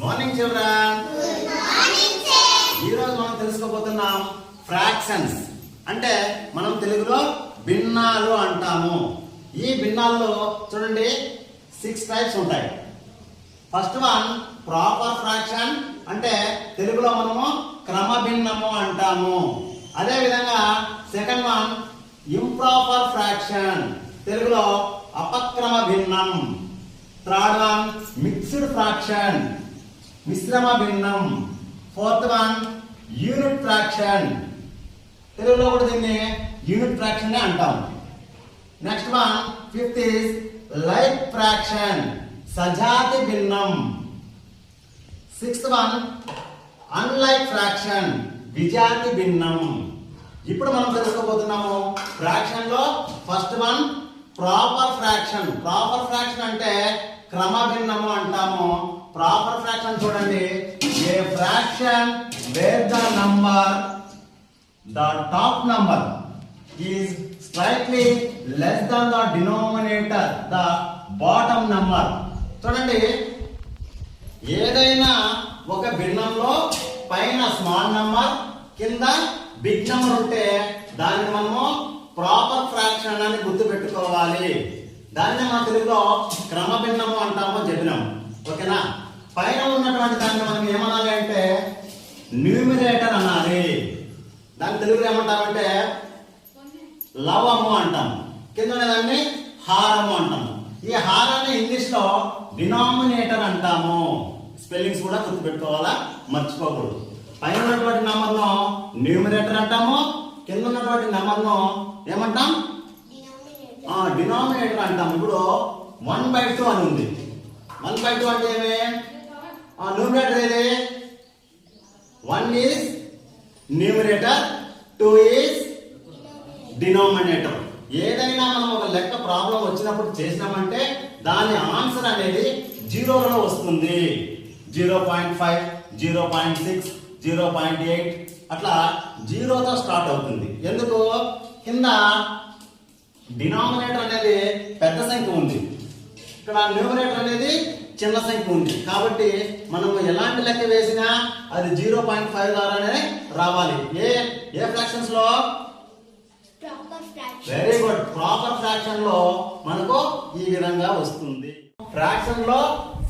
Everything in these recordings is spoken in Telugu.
Morning children. ఈ రోజు మనం తెలుసుకోబోతున్నాం ఫ్రాక్షన్స్. అంటే మనం తెలుగులో భిన్నాలు అంటాము. ఈ భిన్నాల్లో చూడండి 6 టైప్స్ ఉంటాయి. ఫస్ట్ వన్ ప్రాపర్ ఫ్రాక్షన్, అంటే తెలుగులో మనము క్రమ భిన్నము అంటాము. అదే విధంగా సెకండ్ వన్ ఇంప్రాపర్ ఫ్రాక్షన్, తెలుగులో అపక్రమ భిన్నం. థర్డ్ వన్ మిక్స్డ్ ఫ్రాక్షన్, మిశ్రమ భిన్నం. ఫోర్త్ వన్ యూనిట్ ఫ్రాక్షన్, తెలుగులో కూడా దీన్ని యూనిట్ ఫ్రాక్షన్ అంటాం. Next one fifth is like fraction, సజాతి భిన్నం. సిక్స్త్ వన్ అన్లైక్ ఫ్రాక్షన్, విజాతి భిన్నం. ఇప్పుడు మనం తెలుసుకోబోతున్నాము ఫ్రాక్షన్ లో first one proper fraction. Proper fraction అంటే క్రమ భిన్నము అంటాము. ప్రాపర్ ఫ్రాక్షన్ చూడండి, a fraction where the number the top number is slightly less than the denominator, the bottom number. చూడండి, ఏదైనా ఒక భిన్నంలో పైన స్మాల్ నంబర్ కింద బిగ్ నంబర్ ఉంటే దాన్ని మనము ప్రాపర్ ఫ్రాక్షన్ అని గుర్తు పెట్టుకోవాలి. దాన్ని మన తెలుగులో క్రమ భిన్నము అంటాము, చెప్పినాము. ఓకేనా? పైన ఉన్నటువంటి దాన్ని మనం ఏమనాలి అంటే న్యూమిరేటర్ అనాలి. దాని తెలుగులో ఏమంటామంటే లవము అంటాం. కింద ఉన్నదాన్ని హారము అంటాము. ఈ హారాన్ని ఇంగ్లీష్ లో డినామినేటర్ అంటాము. స్పెల్లింగ్స్ కూడా గుర్తుపెట్టుకోవాలా, మర్చిపోకూడదు. పైన ఉన్నటువంటి నంబర్ ను న్యూమినేటర్ అంటాము, కింద ఉన్నటువంటి నంబర్ ను ఏమంటాం? డినామినేటర్ అంటాం. ఇప్పుడు 1/2 అని ఉంది. 1/2 అంటే ఏమి? న్యూమినేటర్ ఏది? 1 is న్యూమినేటర్, 2 is డినామినేటర్. ఏదైనా మనం ఒక లెక్క ప్రాబ్లం వచ్చినప్పుడు చేసినామంటే దాని ఆన్సర్ అనేది జీరోలలో వస్తుంది. 0.5, 0.6, 0.8 అట్లా జీరోతో స్టార్ట్ అవుతుంది. ఎందుకు? కింద డినామినేటర్ అనేది పెద్ద సంఖ్య ఉంది, ఇక్కడ న్యూమినేటర్ అనేది చిన్న సంఖ్య ఉంది. కాబట్టి మనం ఎలాంటి లెక్క వేసినా అది 0.5 ద్వారానే రావాలి. ఏ ఫ్రాక్షన్స్ లో? Very good. ప్రాపర్ ఫ్రాక్షన్ లో మనకు ఈ విధంగా వస్తుంది. ఫ్రాక్షన్ లో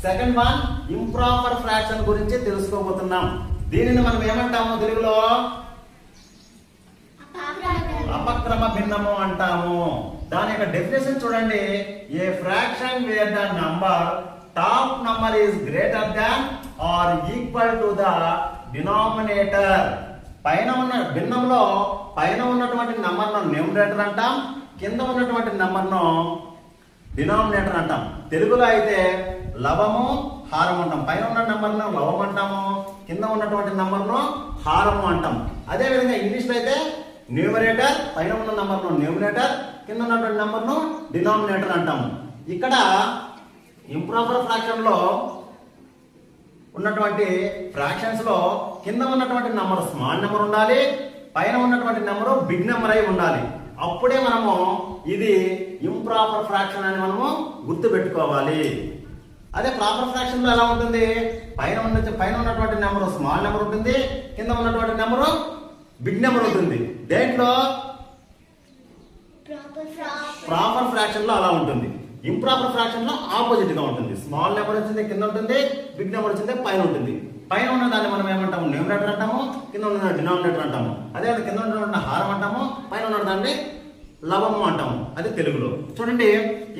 సెకండ్ వన్ ఇంప్రాపర్ ఫ్రాక్షన్ గురించి తెలుసుకోబోతున్నాం. దీనిని మనం ఏమంటాము తెలుగులో? అపక్రమ భిన్నము అంటాము. దాని యొక్క డెఫినేషన్ చూడండి, a fraction where the number top number is greater than or equal to the denominator. పైన ఉన్న భిన్నంలో పైన ఉన్నటువంటి నంబర్ ను న్యూమినేటర్ అంటాం, కింద ఉన్నటువంటి నంబర్ ను డినామినేటర్ అంటాం. తెలుగులో అయితే లవము హారం అంటాం. పైన ఉన్న నంబర్ ను లవం అంటాము, కింద ఉన్నటువంటి నంబర్ ను హారము అంటాం. అదే విధంగా ఇంగ్లీష్ లో అయితే న్యూమరేటర్, పైన ఉన్న నంబర్ ను న్యూమినేటర్, కింద ఉన్నటువంటి నంబర్ ను డినామినేటర్ అంటాము. ఇక్కడ ఇంప్రాపర్ ఫ్రాక్షన్ లో ఉన్నటువంటి ఫ్రాక్షన్స్ లో కింద ఉన్నటువంటి నంబర్ స్మాల్ నెంబర్ ఉండాలి, పైన ఉన్నటువంటి నెంబర్ బిగ్ నెంబర్ అయి ఉండాలి. అప్పుడే మనము ఇది ఇంప్రాపర్ ఫ్రాక్షన్ అని మనము గుర్తు పెట్టుకోవాలి. అదే ప్రాపర్ ఫ్రాక్షన్ లో ఎలా ఉంటుంది? పైన ఉన్నటువంటి నెంబర్ స్మాల్ నెంబర్ ఉంటుంది, కింద ఉన్నటువంటి నెంబర్ బిగ్ నెంబర్ ఉంటుంది. దేంట్లో? ప్రాపర్ ఫ్రాక్షన్ లో అలా ఉంటుంది. ఇంప్రాపర్ ఫ్రాక్షన్ లో ఆపోజిట్ గా ఉంటుంది. స్మాల్ నెంబర్ వచ్చింది కింద ఉంటుంది, బిగ్ నెంబర్ వచ్చింది పైన ఉంటుంది. పైన ఉన్న దాన్ని మనం ఏమంటాము? న్యూమినేటర్ అంటాము, కింద ఉన్న డినామినేటర్ అంటాము. అదే కింద ఉన్న హారం అంటాము, పైన ఉన్న దాన్ని లవము అంటాము. అది తెలుగులో. చూడండి,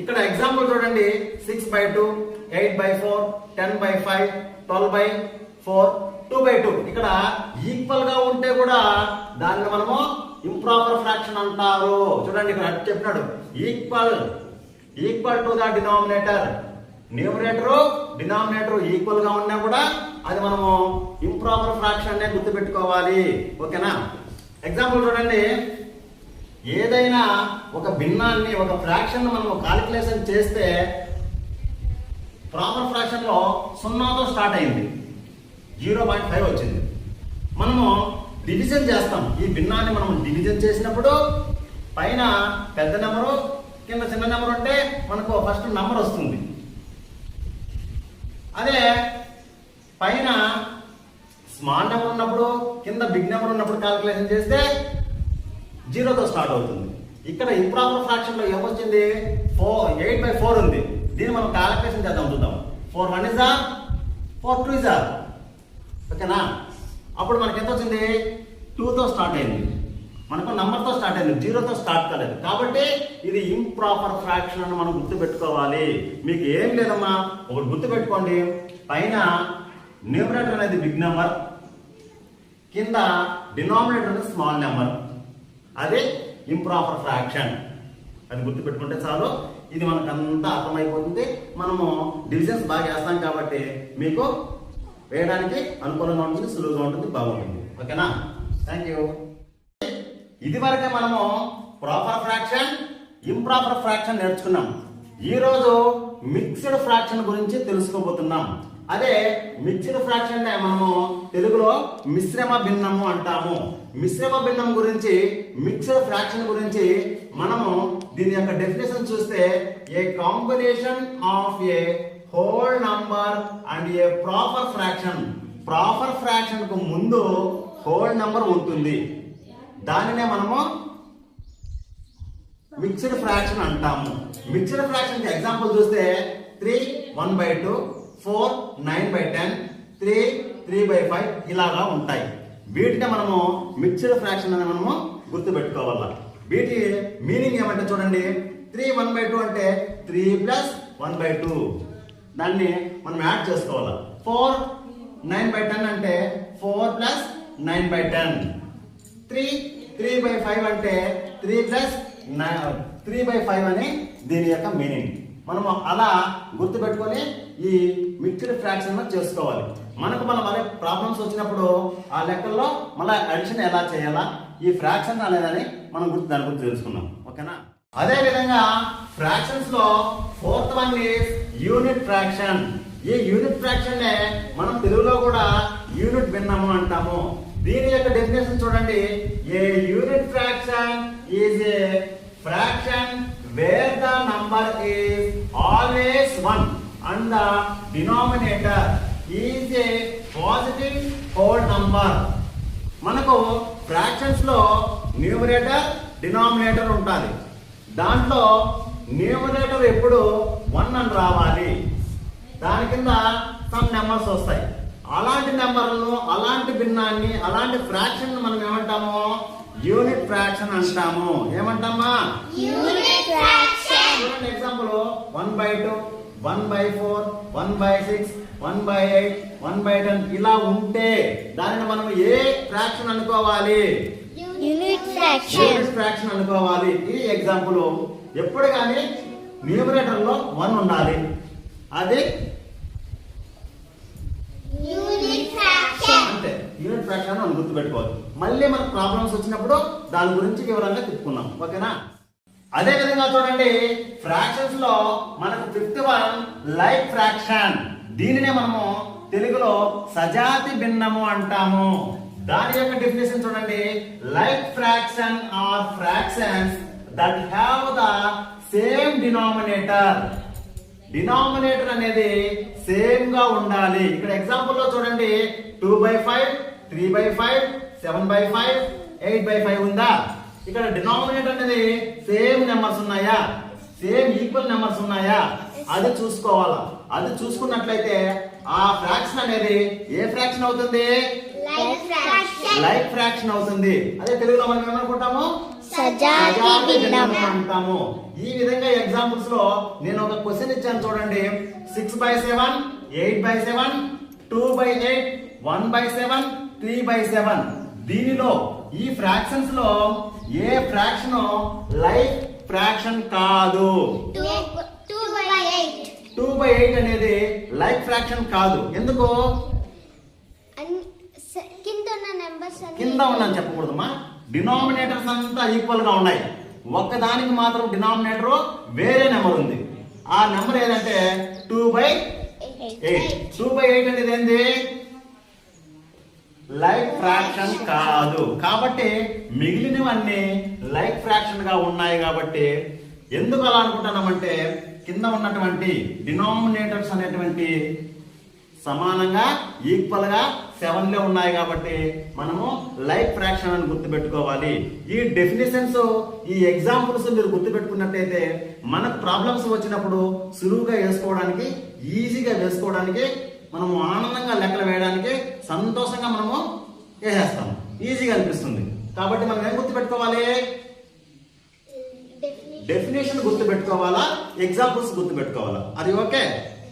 ఇక్కడ ఎగ్జాంపుల్ చూడండి, 6/2, 8/4, 10/5, 12/4, 2/2. ఇక్కడ ఈక్వల్ గా ఉంటే కూడా దాన్ని మనము ఇంప్రాపర్ ఫ్రాక్షన్ అంటారు. చూడండి, ఇక్కడ చెప్పినాడు equal to the denominator. Numerator denominator equal గా ఉన్నా కూడా అది మనము ఇంప్రాపర్ ఫ్రాక్షన్ అనే గుర్తు పెట్టుకోవాలి. ఓకేనా? ఎగ్జాంపుల్ చూడండి, ఏదైనా ఒక భిన్నాన్ని, ఒక ఫ్రాక్షన్ మనం కాలిక్యులేషన్ చేస్తే ప్రాపర్ ఫ్రాక్షన్ లో 0తో స్టార్ట్ అయింది, 0.5 వచ్చింది. మనము డివిజన్ చేస్తాం. ఈ భిన్నాన్ని మనం డివిజన్ చేసినప్పుడు పైన పెద్ద నెంబరు, కింద చిన్న నెంబర్ ఉంటే మనకు ఫస్ట్ నంబర్ వస్తుంది. అదే పైన స్మాల్ నెంబర్ ఉన్నప్పుడు కింద బిగ్ నెంబర్ ఉన్నప్పుడు క్యాలిక్యులేషన్ చేస్తే 0తో స్టార్ట్ అవుతుంది. ఇక్కడ ఇంప్రాపర్ ఫ్రాక్షన్ లో ఏమొచ్చింది 8/4 ఉంది. దీన్ని మనం క్యాలిక్యులేషన్ చేద్దాం, చూద్దాం. 4 1 is 4 2 is ఓకేనా. అప్పుడు మనకి ఎంత వచ్చింది 2తో స్టార్ట్ అయింది, మనకు నంబర్తో స్టార్ట్ అయింది, 0తో స్టార్ట్ కాలేదు. కాబట్టి ఇది ఇంప్రాపర్ ఫ్రాక్షన్ అని మనం గుర్తుపెట్టుకోవాలి. మీకు ఏం లేదమ్మా, ఒకటి గుర్తుపెట్టుకోండి. పైన న్యూమరేటర్ అనేది బిగ్ నెంబర్, కింద డినామినేటర్ అనేది స్మాల్ నెంబర్, అదే ఇంప్రాపర్ ఫ్రాక్షన్. అది గుర్తుపెట్టుకుంటే చాలు, ఇది మనకంతా అర్థమైపోతుంది. మనము డివిజన్స్ బాగా వేస్తాం కాబట్టి మీకు వేయడానికి అనుకూలంగా ఉంటుంది, సులువుగా ఉంటుంది, బాగుంటుంది. ఓకేనా, థ్యాంక్ యూ. ఇది వరకే మనము ప్రాపర్ ఫ్రాక్షన్, ఇంప్రాపర్ ఫ్రాక్షన్ నేర్చుకున్నాం. ఈ రోజు మిక్స్డ్ ఫ్రాక్షన్ గురించి తెలుసుకోబోతున్నాం. అదే మిక్స్డ్ ఫ్రాక్షన్ మనము తెలుగులో మిశ్రమ భిన్నము అంటాము. మిశ్రమ భిన్నం గురించి, మిక్స్డ్ ఫ్రాక్షన్ గురించి మనము దీని యొక్క డెఫినేషన్ చూస్తే, a combination of a whole number and a proper fraction. Proper fraction కు ముందు హోల్ నంబర్ ఉంటుంది, దానినే మనము మిక్స్డ్ ఫ్రాక్షన్ అంటాము. మిక్స్డ్ ఫ్రాక్షన్ కి ఎగ్జాంపుల్ చూస్తే 3 1/2, 4 9/10, 3 3/5 ఇలాగా ఉంటాయి. వీటిని మనము మిక్స్డ్ ఫ్రాక్షన్ అని మనము గుర్తుపెట్టుకోవాలా. వీటి మీనింగ్ ఏమంటే చూడండి, 3 1/2 అంటే 3 + 1/2, దాన్ని మనం యాడ్ చేసుకోవాలా. 4 9/10 అంటే 4 + 9/10. 3 3/5 అంటే 3 + 3/5 అని దీని యొక్క మీనింగ్. మనము అలా గుర్తుపెట్టుకొని ఈ మిక్స్డ్ ఫ్రాక్షన్ చేసుకోవాలి. మనకు మళ్ళీ ప్రాబ్లమ్స్ వచ్చినప్పుడు ఆ లెక్కల్లో మళ్ళీ అడిషన్ ఎలా చేయాలా, ఈ ఫ్రాక్షన్ అనేదని మనం దాని గురించి తెలుసుకున్నాం. ఓకేనా. అదే విధంగా ఫ్రాక్షన్స్ లో 4th one is unit fraction. ఈ యూనిట్ ఫ్రాక్షన్ నే మనం తెలుగులో కూడా యూనిట్ భిన్నము అంటాము. దీని యొక్క డెఫినేషన్ చూడండి, a unit fraction is a fraction where the number is always 1 and the denominator is a positive whole number. మనకు ఫ్రాక్షన్స్ లో న్యూమరేటర్ డినామినేటర్ ఉంటుంది. దాంట్లో న్యూమరేటర్ ఎప్పుడు 1 అని రావాలి, దాని కింద సమ్ నెంబర్స్ వస్తాయి. అలాంటి నెంబర్లను, అలాంటి భిన్నాన్ని, అలాంటి ఫ్రాక్షన్ మనం ఏమంటాము, యూనిట్ ఫ్రాక్షన్ అంటాము. ఏమంటామా, యూనిట్ ఫ్రాక్షన్. చూడండి ఎగ్జాంపుల్ 1/2, 1/4, 1/6, 1/8, 1/10 ఇలా ఉంటే దానిని మనం ఏ ఫ్రాక్షన్ అనుకోవాలి, యూనిట్ ఫ్రాక్షన్. యూనిట్ ఫ్రాక్షన్ అనుకోవాలి. ఈ ఎగ్జాంపుల్ ఎప్పుడు కానీ న్యూమరేటర్ లో 1 ఉండాలి, అది యూనిట్ ఫ్రాక్షన్. అంటే యూనిట్ ఫ్రాక్షన్ అని గుర్తుపెట్టుకోవాలి. మళ్ళీ మనకు ప్రాబ్లమ్స్ వచ్చినప్పుడు దాని గురించి వివరంగా చెప్పుకున్నాం. ఓకేనా. అదే విధంగా చూడండి, ఫ్రాక్షన్స్ లో మనకు 5th వన్ లైక్ ఫ్రాక్షన్. దీనినే మనము తెలుగులో సజాతి భిన్నము అంటాము. దాని యొక్క డెఫినేషన్ చూడండి, like fractions are fractions that have the same denominator. Denominator అనేది సేమ్ గా ఉండాలి. ఇక్కడ ఎగ్జాంపుల్ లో చూడండి, 2/5, 3/5, 7/5, 8/5 ఉందా. ఇక్కడ డినామినేటర్ అనేది సేమ్ నెంబర్స్ ఉన్నాయా, సేమ్ ఈక్వల్ నెంబర్స్ ఉన్నాయా, అది చూసుకోవాలా. అది చూసుకున్నట్లయితే ఆ ఫ్రాక్షన్ అనేది ఏ ఫ్రాక్షన్ అవుతుంది, లైక్ ఫ్రాక్షన్. లైక్ ఫ్రాక్షన్ అవుతుంది. అదే తెలుగులో మనం ఏమనుకుంటాము, సజాతి భిన్నము అంటాము. ఈ విధంగా ఎగ్జాంపుల్స్ లో నేను ఒక క్వశ్చన్ ఇచ్చాను చూడండి, 6/7, 8/7, 2/8, 1/7, 3/7. దీనిలో ఈ ఫ్రాక్షన్స్ లో ఏ ఫ్రాక్షన్ లైక్ ఫ్రాక్షన్ కాదు. 2/8. 2/8 అనేది లైక్ ఫ్రాక్షన్ కాదు. ఎందుకు, కింద ఉన్న నెంబర్స్ కింద ఉన్నాను చెప్పకూడదమ్మా. డినామినేటర్స్ అంతా ఈక్వల్ గా ఉన్నాయి, ఒక్కదానికి మాత్రం డినామినేటర్ వేరే నెంబర్ ఉంది. ఆ నెంబర్ ఏదంటే 2/8. 2/8 అనేది ఏంది, లైక్ ఫ్రాక్షన్ కాదు. కాబట్టి మిగిలినవన్నీ లైక్ ఫ్రాక్షన్ గా ఉన్నాయి. కాబట్టి ఎందుకు అలా అనుకుంటున్నామంటే, కింద ఉన్నటువంటి డినామినేటర్స్ అనేటువంటి సమానంగా ఈక్వల్ గా 7 ఉన్నాయి కాబట్టి మనము లైక్ ఫ్రాక్షన్ అని గుర్తుపెట్టుకోవాలి. ఈ డెఫినేషన్స్, ఈ ఎగ్జాంపుల్స్ మీరు గుర్తుపెట్టుకున్నట్టయితే మనకు ప్రాబ్లమ్స్ వచ్చినప్పుడు సులువుగా వేసుకోవడానికి, ఈజీగా వేసుకోవడానికి, మనము ఆనందంగా లెక్కలు వేయడానికి సంతోషంగా మనము వేసేస్తాం, ఈజీగా అనిపిస్తుంది. కాబట్టి మనం ఏం గుర్తుపెట్టుకోవాలి? డెఫినేషన్ గుర్తుపెట్టుకోవాలా, ఎగ్జాంపుల్స్ గుర్తుపెట్టుకోవాలా. అది ఓకే?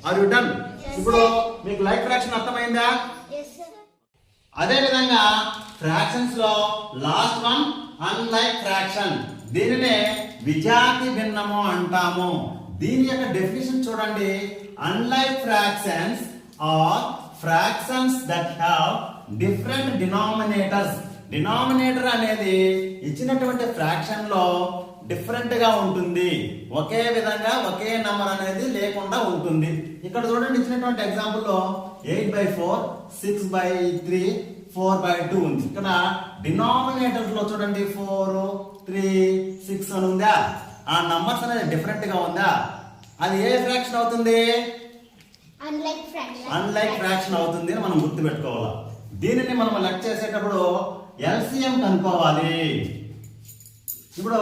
Are you done? ఇప్పుడు మీకు లైక్ ఫ్రాక్షన్ అర్థమైందా? అదే విధంగా ఫ్రాక్షన్స్ లో లాస్ట్ వన్ అన్లైక్ ఫ్రాక్షన్. దీనినే విజాతి భిన్నము అంటాము. దీని యొక్క డెఫినేషన్ చూడండి. Unlike fractions are fractions that have different denominators. Denominator అనేది ఇచ్చినటువంటి ఫ్రాక్షన్ లో డిఫరెంట్ గా ఉంటుంది, ఒకే విధంగా ఒకే నంబర్ అనేది లేకుండా ఉంటుంది. ఇక్కడ చూడండి, ఇచ్చినటువంటి ఎగ్జాంపుల్ లో 8/4, 6/3, 4/2 ఉంది. ఇక్కడ డినామినేటర్స్ లో చూడండి 4, 3, 6 అని ఉందా? ఆ నంబర్స్ అనేది డిఫరెంట్ గా ఉందా? అది ఏ ఫ్రాక్షన్ అవుతుంది? అన్లైక్ ఫ్రాక్షన్ అవుతుంది అని మనం గుర్తు పెట్టుకోవాలి. దీనిని మనం లెక్క చేసేటప్పుడు ఎల్సిఎం కనుక్కోవాలి. ఇప్పుడు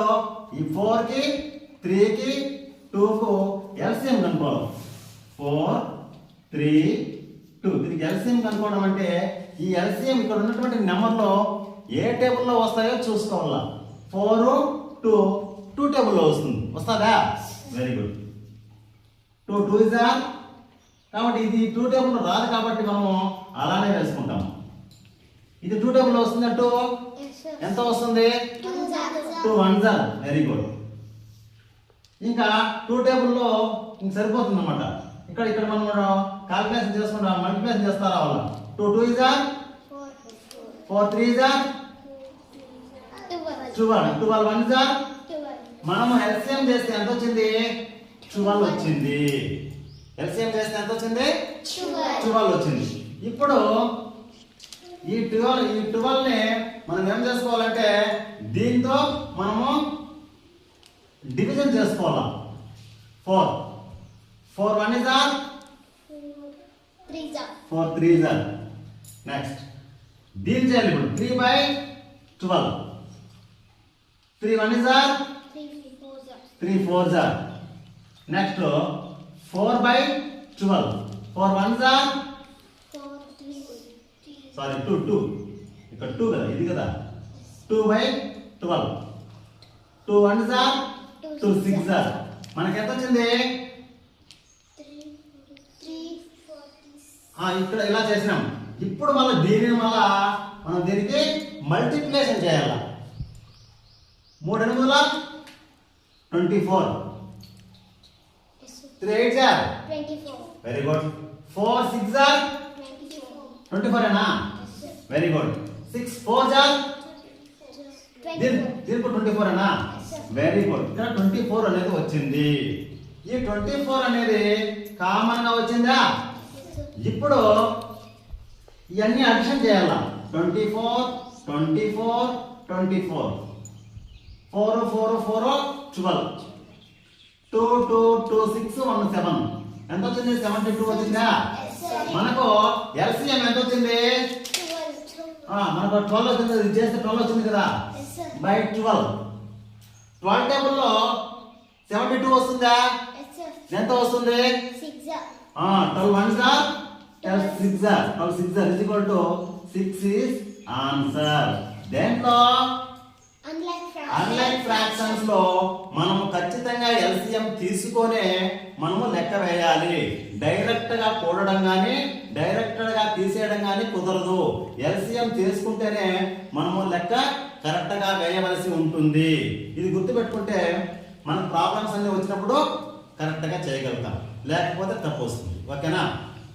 ఈ 4 కి 3 కి 2 కు ఎల్సిఎం కనుక్కోవాలి. 4, 3, 2 దీనికి ఎల్సిఎం కనుక్కోవడం అంటే ఈ ఎల్సిఎం ఇక్కడ ఉన్నటువంటి నెంబర్లో ఏ టేబుల్లో వస్తాయో చూసుకోవాలా. 4, 2 టేబుల్లో వస్తుంది. వస్తుందా? Very good. 2 is r. కాబట్టి ఇది 2 టేబుల్లో రాదు కాబట్టి మనము అలానే వేసుకుంటాం. ఇది 2 టేబుల్లో వస్తుంది. 2 ఎంత వస్తుంది? 2 1s are. Very good. ఇంకా 2 టేబుల్లో ఇంక సరిపోతుంది అన్నమాట. ఇక్కడ మనం కాల్కులేషన్ చేసుకుంటాం, మల్టిప్లికేషన్ చేస్తా రావాలా. 2 is r, 4 3s are 12, 12 1s are. మనము ఎల్సిఎం చేస్తే ఎంత వచ్చింది? 12 వచ్చింది. ఎల్సిఎం చేస్తే ఎంత వచ్చింది? 12 వచ్చింది. ఇప్పుడు ఈ 12 ని మనం ఏం చేసుకోవాలంటే దీంతో మనము డివిజన్ చేసుకోవాలా. 4 1 is r, 4 3s are. Next దీని చేయాలి. ఇప్పుడు 3/12, 3 1 is r, 3 4s are. Next 4/12, 4 1s are, sorry 2 ఇక్కడ 2 కదా, ఇది కదా. 2/12, 2 1s are, 2 6s are. మనకి ఎంత వచ్చింది? ఇక్కడ ఇలా చేసినాం. ఇప్పుడు మళ్ళీ దీనిని మనం దీనికి మల్టిప్లికేషన్ చేయాలి. 3 8 24, 3 8 are 24. Very good. 4 6 are 24 ఏనా? Very good. 6 4s are దీనికి 24 ఏనా? Very good. ఇక్కడ 24 అనేది వచ్చింది. ఈ 24 అనేది కామన్ గా వచ్చిందా? ఇప్పుడు ఇవన్నీ అడిషన్ చేయాలా. 24 24 24, 4 4 4 12, 2 2 2 6 1 7. ఎంత వచ్చింది? 72 వచ్చిందా? మనకు ఎల్సిఎం ఎంత వచ్చింది? మనకు 12 వచ్చింది. ఇది చేస్తే 12 వచ్చింది కదా. బై 12 టేబుల్లో 72 వస్తుందా? ఎంత వస్తుంది? 12 1s are, 12 6s are. 12 6s are is equal to 6 is answer. దేంట్లో? అన్లైక్ ఫ్రాక్షన్స్ లో మనము ఖచ్చితంగా ఎల్సిఎం తీసుకొనే మనము లెక్క వేయాలి. డైరెక్ట్ గా కూడడం గానీ డైరెక్ట్ గా తీసేయడం గానీ కుదరదు. ఎల్సిఎం తీసుకుంటేనే మనము లెక్క కరెక్ట్ గా వేయవలసి ఉంటుంది. ఇది గుర్తుపెట్టుకుంటే మన ప్రాబ్లమ్స్ అన్ని వచ్చినప్పుడు కరెక్ట్ గా చేయగలుగుతాం, లేకపోతే తప్పు వస్తుంది. ఓకేనా?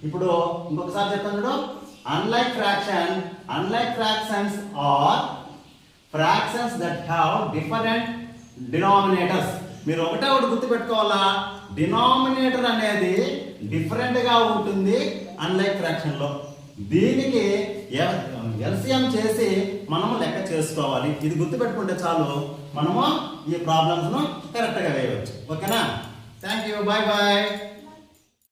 ఇప్పుడు ఇంకొకసారి చెప్తాను. Unlike fractions are fractions that have different denominators. మీరు ఒకటి గుర్తుపెట్టుకోవాలా. డినామినేటర్ అనేది డిఫరెంట్ గా ఉంటుంది అన్లైక్ ఫ్రాక్షన్ లో. దీనికి ఎల్సిఎం చేసి మనము లెక్క చేసుకోవాలి. ఇది గుర్తుపెట్టుకుంటే చాలు, మనము ఈ ప్రాబ్లమ్స్ ను కరెక్ట్ గా వేయవచ్చు. ఓకేనా? Thank you. Bye bye.